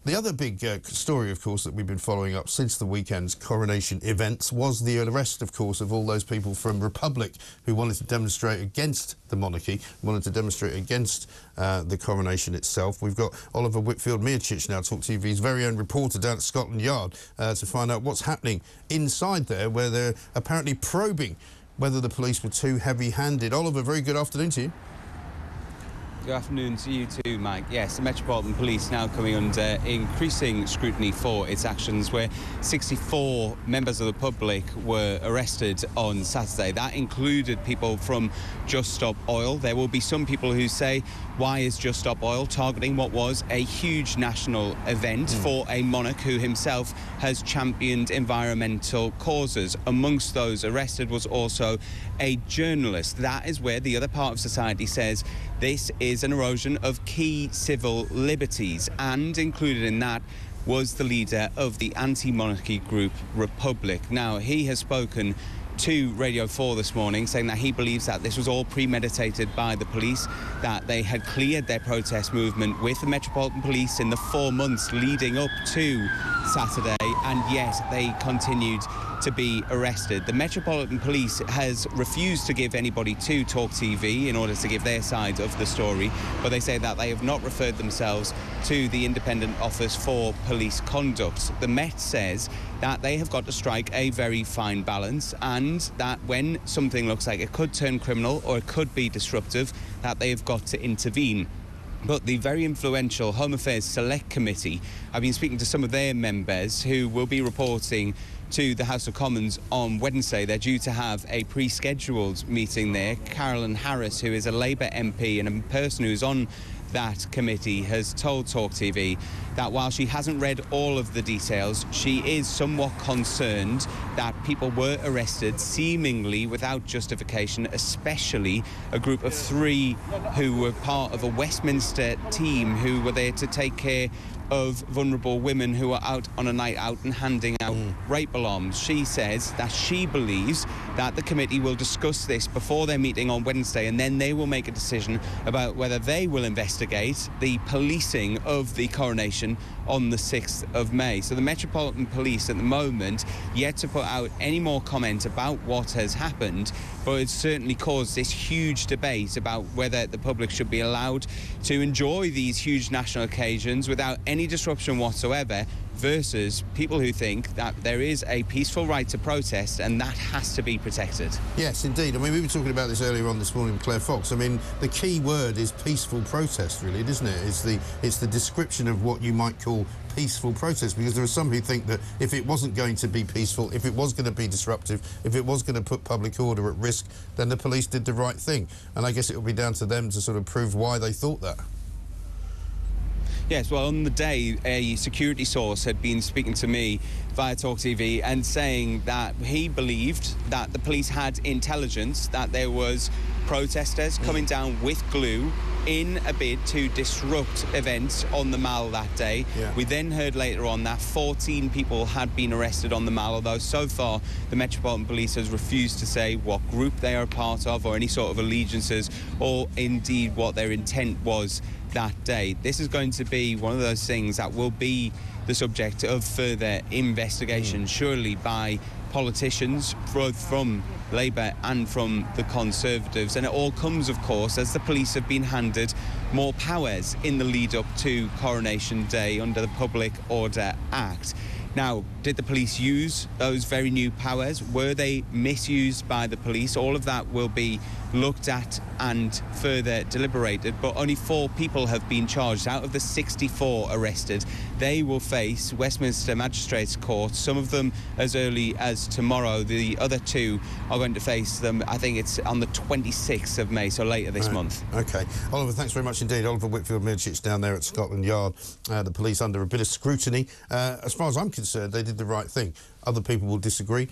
The other big story, of course, that we've been following up since the weekend's Coronation events was the arrest, of course, of all those people from Republic who wanted to demonstrate against the monarchy, wanted to demonstrate against the coronation itself. We've got Oliver Whitfield-Miocic now, TalkTV's very own reporter down at Scotland Yard to find out what's happening inside there, where they're apparently probing whether the police were too heavy-handed. Oliver, very good afternoon to you. Good afternoon to you too, Mike. Yes, the Metropolitan Police now coming under increasing scrutiny for its actions, where 64 members of the public were arrested on Saturday. That included people from Just Stop Oil. There will be some people who say, why is Just Stop Oil targeting what was a huge national event for a monarch who himself has championed environmental causes? Amongst those arrested was also a journalist. That is where the other part of society says this is an erosion of key civil liberties, and included in that was the leader of the anti-monarchy group Republic. Now, he has spoken to Radio 4 this morning, saying that he believes that this was all premeditated by the police, that they had cleared their protest movement with the Metropolitan Police in the 4 months leading up to Saturday, and yet they continued to be arrested. The Metropolitan Police has refused to give anybody to TalkTV in order to give their side of the story, but they say that they have not referred themselves to the Independent Office for Police Conduct. The Met says that they have got to strike a very fine balance, and that when something looks like it could turn criminal or it could be disruptive, that they have got to intervene. But the very influential Home Affairs Select Committee, I've been speaking to some of their members who will be reporting to the House of Commons on Wednesday. They're due to have a pre-scheduled meeting there. Carolyn Harris, who is a Labour MP and a person who's on that committee, has told TalkTV that while she hasn't read all of the details, she is somewhat concerned that people were arrested seemingly without justification, especially a group of 3 who were part of a Westminster team who were there to take care of vulnerable women who are out on a night out and handing out rape alarms. She says that she believes that the committee will discuss this before their meeting on Wednesday, and then they will make a decision about whether they will investigate the policing of the coronation on the 6th of May. So the Metropolitan Police at the moment yet to put out any more comment about what has happened, but it's certainly caused this huge debate about whether the public should be allowed to enjoy these huge national occasions without any disruption whatsoever, versus people who think that there is a peaceful right to protest and that has to be protected. Yes, indeed. I mean, we were talking about this earlier on this morning with Claire Fox. I mean, the key word is peaceful protest, really, isn't it? It's the description of what you might call peaceful protest, because there are some who think that if it wasn't going to be peaceful, if it was going to be disruptive, if it was going to put public order at risk, then the police did the right thing. And I guess it will be down to them to sort of prove why they thought that. Yes, well, on the day, a security source had been speaking to me via TalkTV and saying that he believed that the police had intelligence that there was protesters coming down with glue in a bid to disrupt events on the Mall that day. Yeah. We then heard later on that 14 people had been arrested on the Mall, although so far the Metropolitan Police has refused to say what group they are a part of or any sort of allegiances or indeed what their intent was that day. This is going to be one of those things that will be the subject of further investigation, surely by politicians, both from Labour and from the Conservatives. And it all comes, of course, as the police have been handed more powers in the lead up to Coronation Day under the Public Order Act. Now, did the police use those very new powers? Were they misused by the police? All of that will be looked at and further deliberated, but only 4 people have been charged out of the 64 arrested. They will face Westminster Magistrates Court, some of them as early as tomorrow. The other 2 are going to face them, I think it's on the 26th of May, so later this month. OK. Oliver, thanks very much indeed. Oliver Whitfield-Miocic down there at Scotland Yard. The police under a bit of scrutiny. As far as I'm concerned, they did the right thing. Other people will disagree.